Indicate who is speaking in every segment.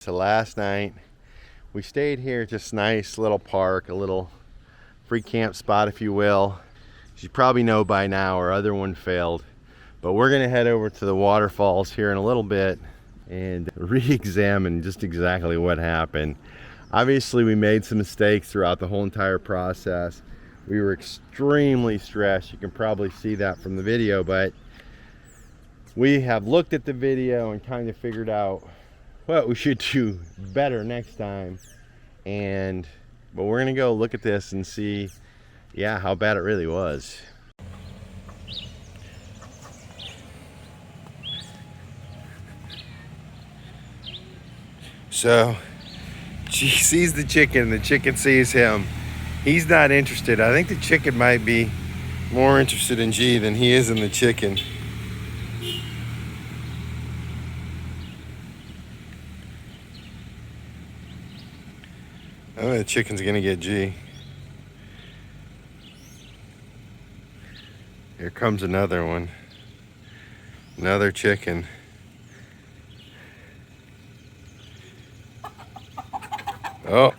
Speaker 1: So last night we stayed here, just nice little park, a little free camp spot if you will. As you probably know by now, our other one failed, but we're gonna head over to the waterfalls here in a little bit and re-examine just exactly what happened. Obviously we made some mistakes throughout the whole entire process. We were extremely stressed. You can probably see that from the video, but we have looked at the video and kind of figured out what we should do better next time. But we're gonna go look at this and see, yeah, how bad it really was. So she sees the chicken sees him. He's not interested. I think the chicken might be more interested in G than he is in the chicken. Oh, the chicken's gonna get G. Here comes another one. Another chicken. Oh.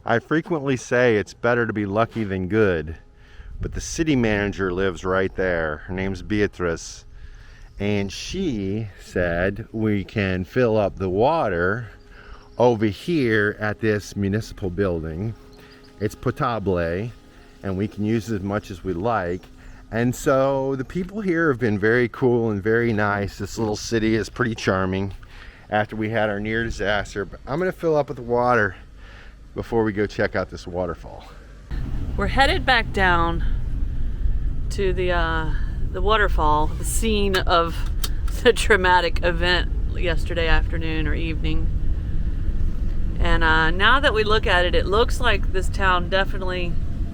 Speaker 1: I frequently say it's better to be lucky than good, but the city manager lives right there. Her name's Beatrice, and she said we can fill up the water over here at this municipal building. It's potable, and we can use it as much as we like. And so the people here have been very cool and very nice. This little city is pretty charming after we had our near disaster. But I'm gonna fill up with the water before we go check out this waterfall.
Speaker 2: We're headed back down to the waterfall, the scene of the traumatic event yesterday afternoon or evening. And now that we look at it, it looks like this town definitely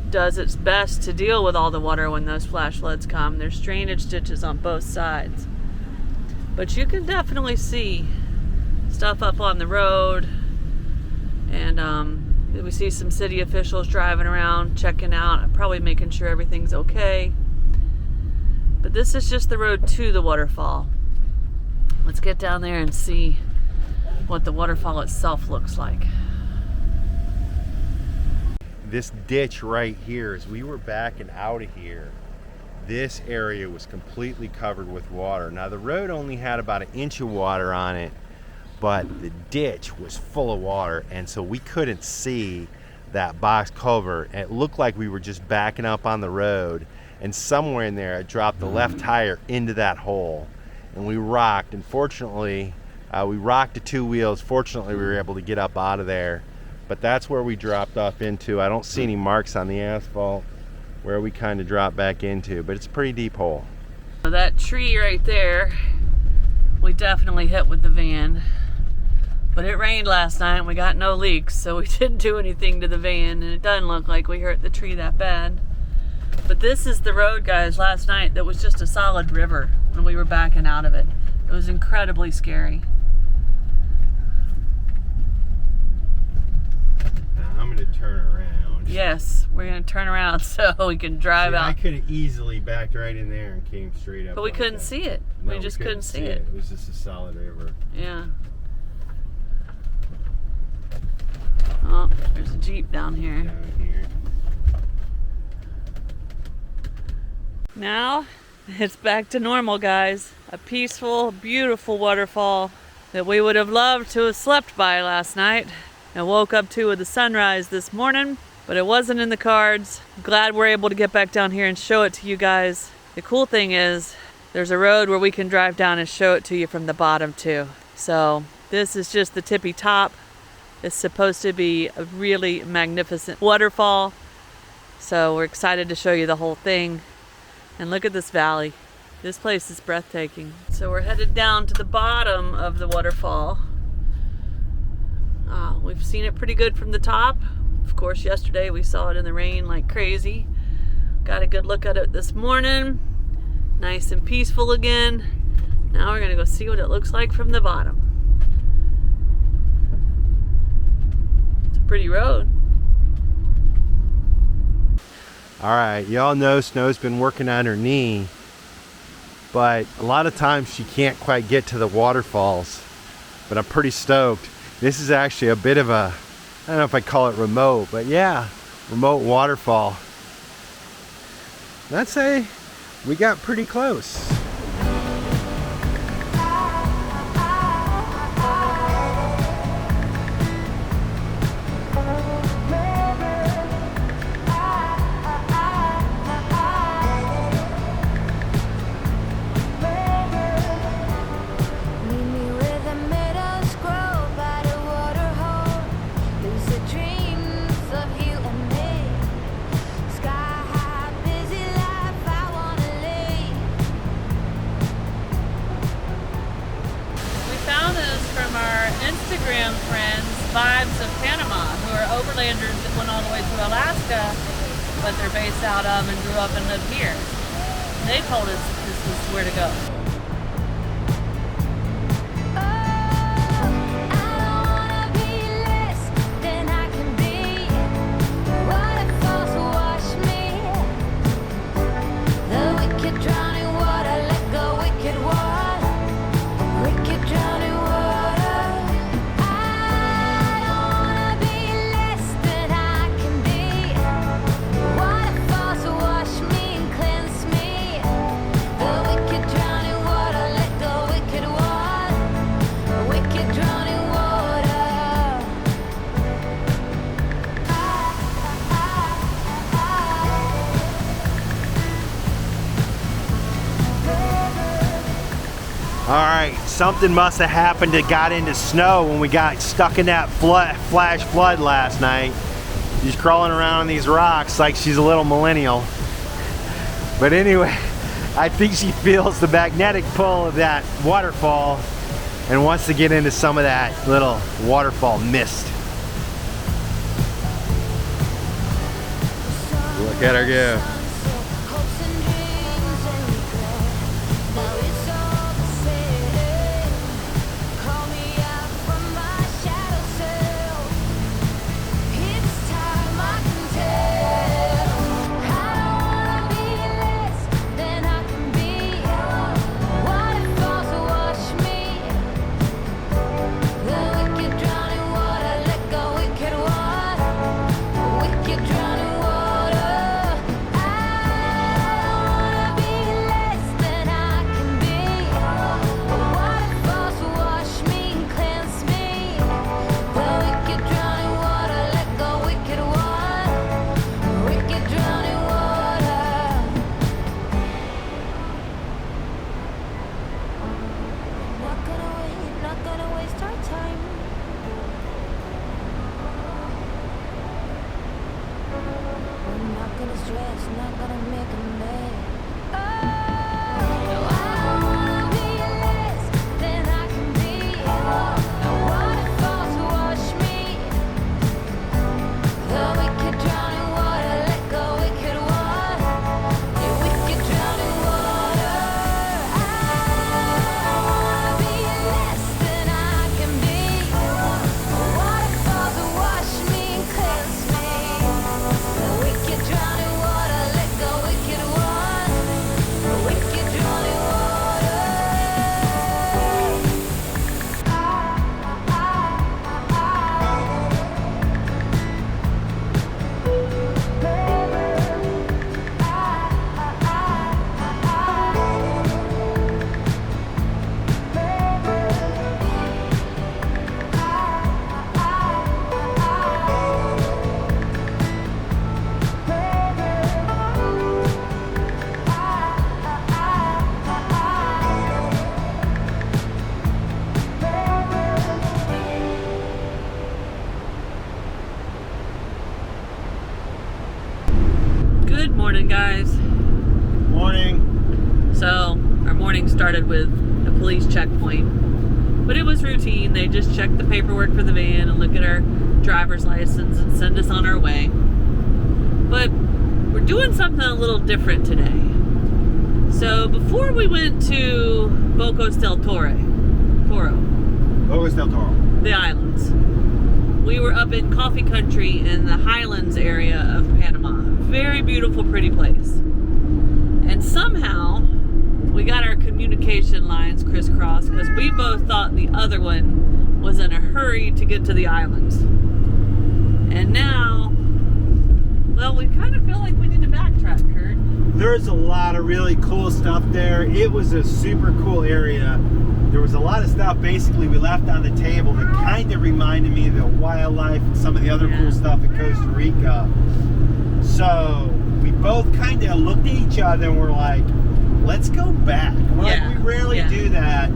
Speaker 2: does its best to deal with all the water when those flash floods come. There's drainage ditches on both sides. But you can definitely see stuff up on the road, and we see some city officials driving around, checking out, probably making sure everything's okay. But this is just the road to the waterfall. Let's get down there and see what the waterfall itself looks like.
Speaker 1: This ditch right here, as we were backing out of here, this area was completely covered with water. Now the road only had about an inch of water on it, but the ditch was full of water, and so we couldn't see that box culvert. It looked like we were just backing up on the road, and somewhere in there I dropped the left tire into that hole, and we rocked. And fortunately, we rocked the two wheels. Fortunately, we were able to get up out of there, but that's where we dropped off into. I don't see any marks on the asphalt where we kind of dropped back into, but it's a pretty deep hole.
Speaker 2: That tree right there, we definitely hit with the van. But it rained last night and we got no leaks, so we didn't do anything to the van, and it doesn't look like we hurt the tree that bad. But this is the road, guys, last night that was just a solid river when we were backing out of it. It was incredibly scary.
Speaker 1: Now I'm gonna turn around.
Speaker 2: Yes, we're gonna turn around so we can drive out.
Speaker 1: I could have easily backed right in there and came straight up.
Speaker 2: But we couldn't see it. We just couldn't see it.
Speaker 1: It was just a solid river.
Speaker 2: Yeah. Oh, there's a Jeep down here.
Speaker 1: Down here.
Speaker 2: Now, it's back to normal, guys. A peaceful, beautiful waterfall that we would have loved to have slept by last night and woke up to with the sunrise this morning, but it wasn't in the cards. Glad we're able to get back down here and show it to you guys. The cool thing is, there's a road where we can drive down and show it to you from the bottom too. So, this is just the tippy top. It's supposed to be a really magnificent waterfall. So we're excited to show you the whole thing. And look at this valley. This place is breathtaking. So we're headed down to the bottom of the waterfall. We've seen it pretty good from the top. Of course, yesterday we saw it in the rain like crazy. Got a good look at it this morning. Nice and peaceful again. Now we're gonna go see what it looks like from the bottom. It's a pretty road.
Speaker 1: All right, y'all know Snow's been working on her knee, but a lot of times she can't quite get to the waterfalls, but I'm pretty stoked. This is actually a bit of a, I don't know if I call it remote, but yeah, remote waterfall. I'd say we got pretty close.
Speaker 2: Instagram friends, Life Panama, who are overlanders that went all the way to Alaska, but they're based out of and grew up and live here. They told us this is where to go. Alright, something must have happened that got into Snow when we got stuck in that flash flood last night. She's crawling around on these rocks like she's a little millennial. But anyway, I think she feels the magnetic pull of that waterfall and wants to get into some of that little waterfall mist. Look at her go. Good morning, guys.
Speaker 1: Morning.
Speaker 2: So our morning started with a police checkpoint, but it was routine. They just checked the paperwork for the van and look at our driver's license and send us on our way. But we're doing something a little different today. So before we went to Bocos del Toro,
Speaker 1: Bocos del Toro,
Speaker 2: the islands, we were up in coffee country in the highlands area of Panama. Very beautiful, pretty place. And somehow we got our communication lines crisscrossed because we both thought the other one was in a hurry to get to the islands. And now, well, we kind of feel like we need to backtrack, Kurt.
Speaker 1: There's a lot of really cool stuff there. It was a super cool area. There was a lot of stuff basically we left on the table that kind of reminded me of the wildlife and some of the other cool stuff in Costa Rica. So we both kind of looked at each other and we're like, let's go back. We're like, we rarely do that.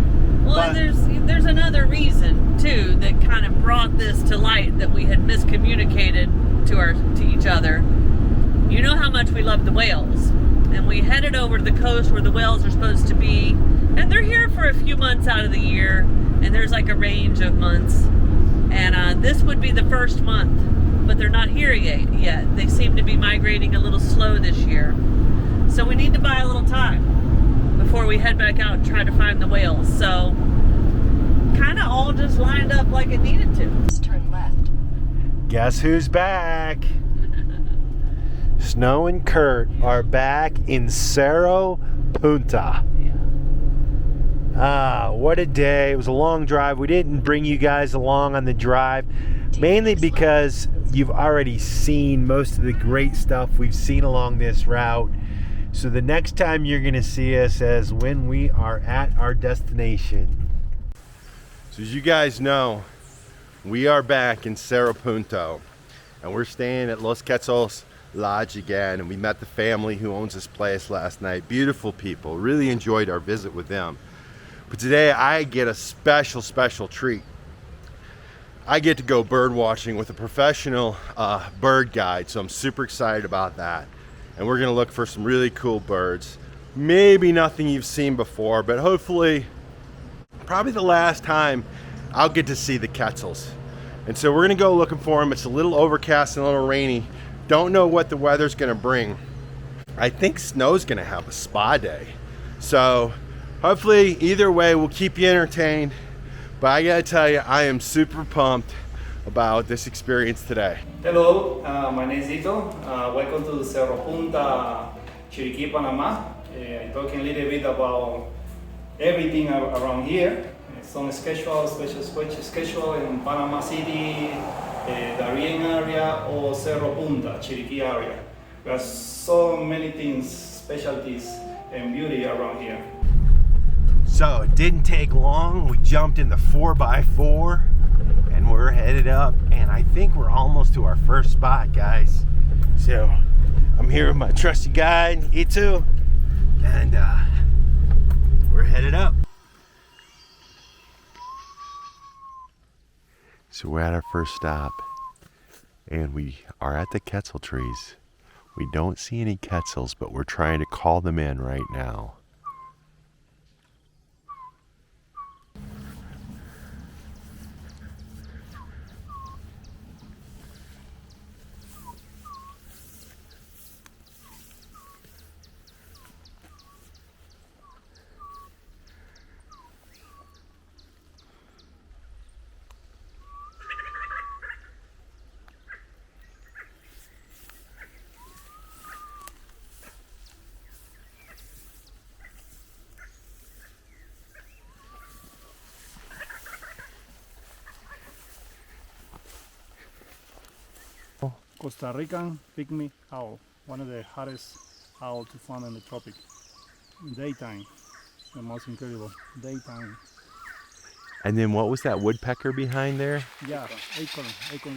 Speaker 2: Well, and there's another reason too that kind of brought this to light that we had miscommunicated to each other. You know how much we love the whales, and we headed over to the coast where the whales are supposed to be, and they're here for a few months out of the year, and there's like a range of months, and this would be the first month, but they're not here yet. They seem to be migrating a little slow this year, so we need to buy a little time before we head back out and try to find the whales. So kind of all just lined up like it needed to.
Speaker 3: Just turn left.
Speaker 1: Guess who's back? Snow and Curt are back in Cerro Punta. Ah, what a day. It was a long drive. We didn't bring you guys along on the drive, mainly because you've already seen most of the great stuff we've seen along this route. So the next time you're going to see us is when we are at our destination. So as you guys know, we are back in Cerro Punta, and we're staying at Los Quetzals Lodge again, and we met the family who owns this place last night. Beautiful people. Really enjoyed our visit with them. But today I get a special treat. I get to go bird watching with a professional bird guide, so I'm super excited about that. And we're gonna look for some really cool birds. Maybe nothing you've seen before, but hopefully, probably the last time I'll get to see the quetzals. And so we're gonna go looking for them. It's a little overcast and a little rainy. Don't know what the weather's gonna bring. I think snow's gonna have a spa day. So hopefully, either way, we'll keep you entertained. But I gotta tell you, I am super pumped about this experience today.
Speaker 4: Hello, my name is Ito. Welcome to Cerro Punta, Chiriquí, Panama. Talking a little bit about everything around here. Some special schedule in Panama City, Darien area, or Cerro Punta, Chiriquí area. There are so many things, specialties, and beauty around here.
Speaker 1: So it didn't take long. We jumped in the 4x4 and we're headed up, and I think we're almost to our first spot, guys. So I'm here with my trusty guide, Ito, and we're headed up. So we're at our first stop, and we are at the quetzal trees. We don't see any quetzals, but we're trying to call them in right now.
Speaker 5: Costa Rican pygmy owl, one of the hardest owls to find in the tropic. Daytime, the most incredible, daytime.
Speaker 1: And then what was that woodpecker behind there?
Speaker 5: Yeah, acorn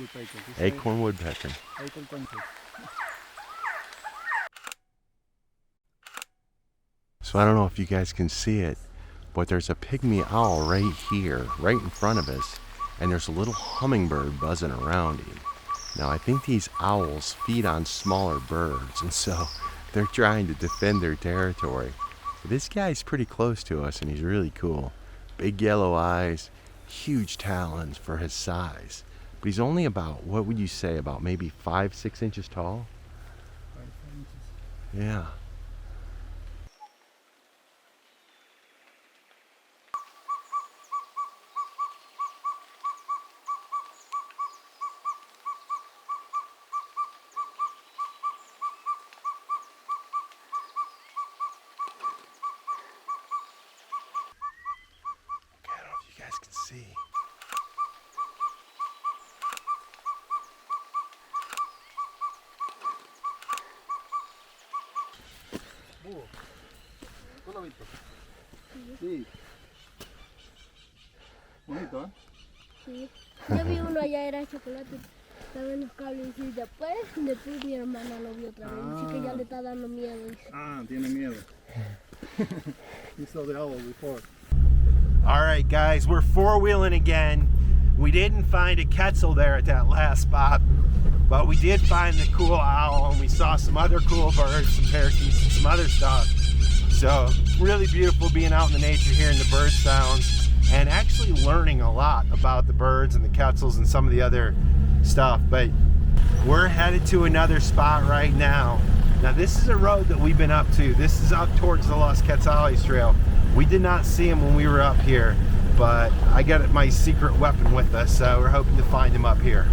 Speaker 5: woodpecker.
Speaker 1: Acorn woodpecker.
Speaker 5: Acorn country.
Speaker 1: So I don't know if you guys can see it, but there's a pygmy owl right here, right in front of us, and there's a little hummingbird buzzing around him. Now I think these owls feed on smaller birds, and so they're trying to defend their territory. But this guy's pretty close to us, and he's really cool. Big yellow eyes, huge talons for his size. But he's only about, what would you say, about maybe 5-6 inches tall?
Speaker 5: 5 inches.
Speaker 1: Yeah. I don't know if you guys can see.
Speaker 5: Sí. Bonito, ¿eh?
Speaker 3: Sí. Yo vi uno allá, era chocolate. Estaba en los cables y después mi hermana lo vio otra vez. Dice que ya le está dando miedo. Dice.
Speaker 5: Ah, tiene miedo. He saw the owl before.
Speaker 1: All right, guys, we're four-wheeling again. We didn't find a Quetzal there at that last spot, but we did find the cool owl, and we saw some other cool birds, some parakeets, and some other stuff. So really beautiful being out in the nature, hearing the bird sounds, and actually learning a lot about the birds and the Quetzals and some of the other stuff. But we're headed to another spot right now. Now this is a road that we've been up to. This is up towards the Los Quetzales Trail. We did not see him when we were up here, but I got my secret weapon with us, so we're hoping to find him up here.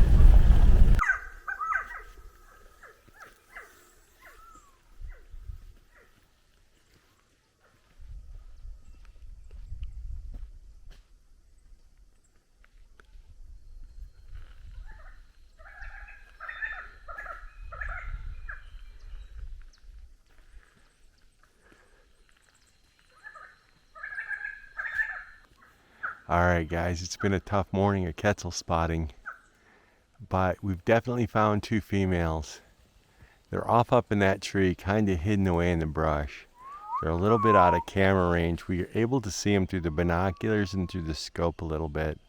Speaker 1: Alright guys, it's been a tough morning of Quetzal spotting, but we've definitely found two females. They're off up in that tree, kind of hidden away in the brush. They're a little bit out of camera range. We are able to see them through the binoculars and through the scope a little bit.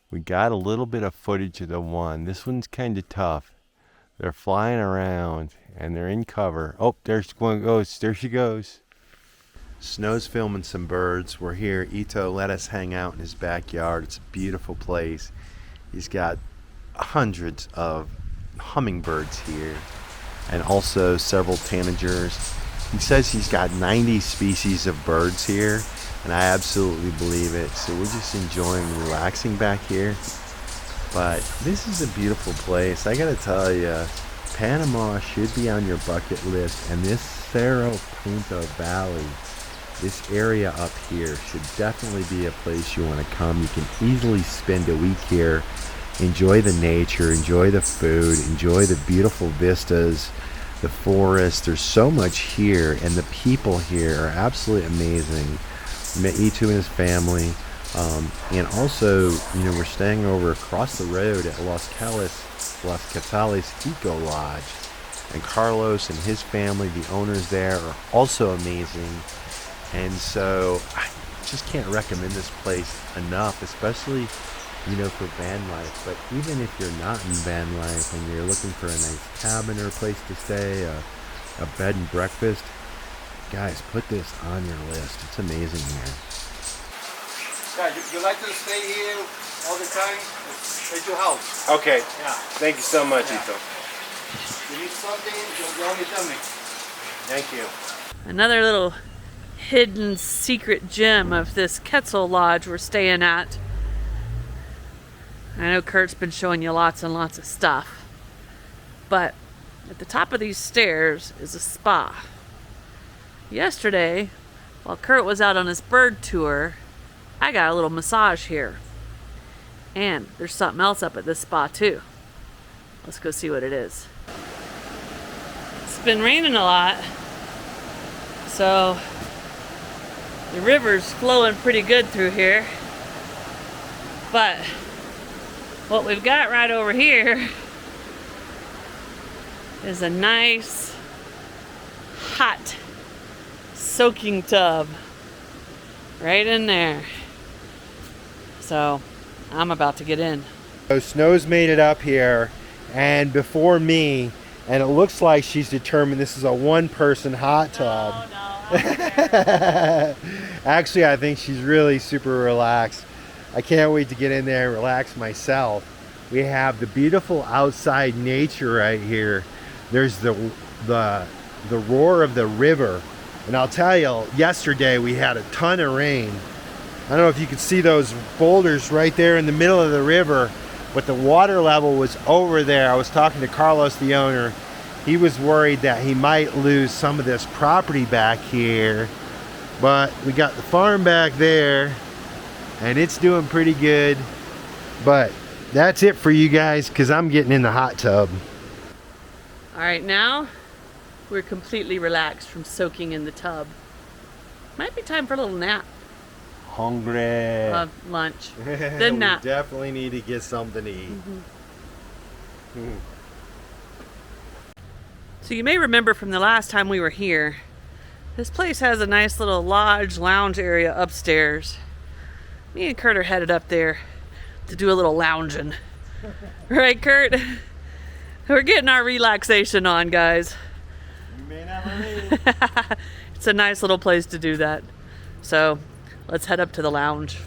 Speaker 1: We got a little bit of footage of the one. This one's kind of tough. They're flying around and they're in cover. Oh, there's one goes. There she goes. Snow's filming some birds. We're here. Ito let us hang out in his backyard. It's a beautiful place. He's got hundreds of hummingbirds here and also several tanagers. He says he's got 90 species of birds here, and I absolutely believe it. So we're just enjoying relaxing back here. But this is a beautiful place. I gotta tell you, Panama should be on your bucket list, and this Cerro Punta Valley, this area up here, should definitely be a place you want to come. You can easily spend a week here, enjoy the nature, enjoy the food, enjoy the beautiful vistas, the forest. There's so much here, and the people here are absolutely amazing. Met E2 and his family, and also, you know, we're staying over across the road at Los Quetzales Eco Lodge, and Carlos and his family, the owners there, are also amazing. And so I just can't recommend this place enough, especially, you know, for van life. But even if you're not in van life and you're looking for a nice cabin or a place to stay, a bed and breakfast, guys, put this on your list. It's amazing here.
Speaker 4: Yeah, you like to stay here all the time? It's your house.
Speaker 1: Okay.
Speaker 4: Yeah.
Speaker 1: Thank you so much,
Speaker 4: Yeah.
Speaker 1: Ito.
Speaker 4: You need something, you only tell me.
Speaker 1: Thank you.
Speaker 2: Another little hidden secret gem of this Quetzal Lodge we're staying at. I know Curt's been showing you lots and lots of stuff, but at the top of these stairs is a spa. Yesterday, while Curt was out on his bird tour, I got a little massage here. And there's something else up at this spa too. Let's go see what it is. It's been raining a lot, so the river's flowing pretty good through here. But what we've got right over here is a nice, hot, soaking tub right in there. So I'm about to get in.
Speaker 1: So Snow's made it up here, and before me, and it looks like she's determined this is a one-person hot tub.
Speaker 2: No, I don't care.
Speaker 1: Actually, I think she's really super relaxed. I can't wait to get in there and relax myself. We have the beautiful outside nature right here. There's the roar of the river. And I'll tell you, yesterday we had a ton of rain. I don't know if you could see those boulders right there in the middle of the river, but the water level was over there. I was talking to Carlos, the owner. He was worried that he might lose some of this property back here, but we got the farm back there and it's doing pretty good. But that's it for you guys, because I'm getting in the hot tub.
Speaker 2: All right, now we're completely relaxed from soaking in the tub. Might be time for a little nap.
Speaker 1: Hungry.
Speaker 2: Lunch. Then nap.
Speaker 1: We definitely need to get something to eat.
Speaker 2: So you may remember from the last time we were here, this place has a nice little lodge lounge area upstairs. Me and Curt are headed up there to do a little lounging. Right, Curt? We're getting our relaxation on, guys.
Speaker 1: You may not believe.
Speaker 2: It's a nice little place to do that. So let's head up to the lounge.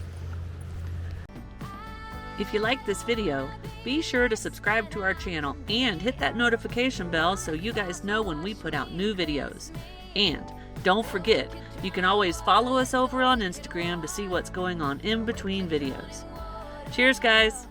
Speaker 2: If you like this video, be sure to subscribe to our channel and hit that notification bell so you guys know when we put out new videos. And don't forget, you can always follow us over on Instagram to see what's going on in between videos. Cheers, guys!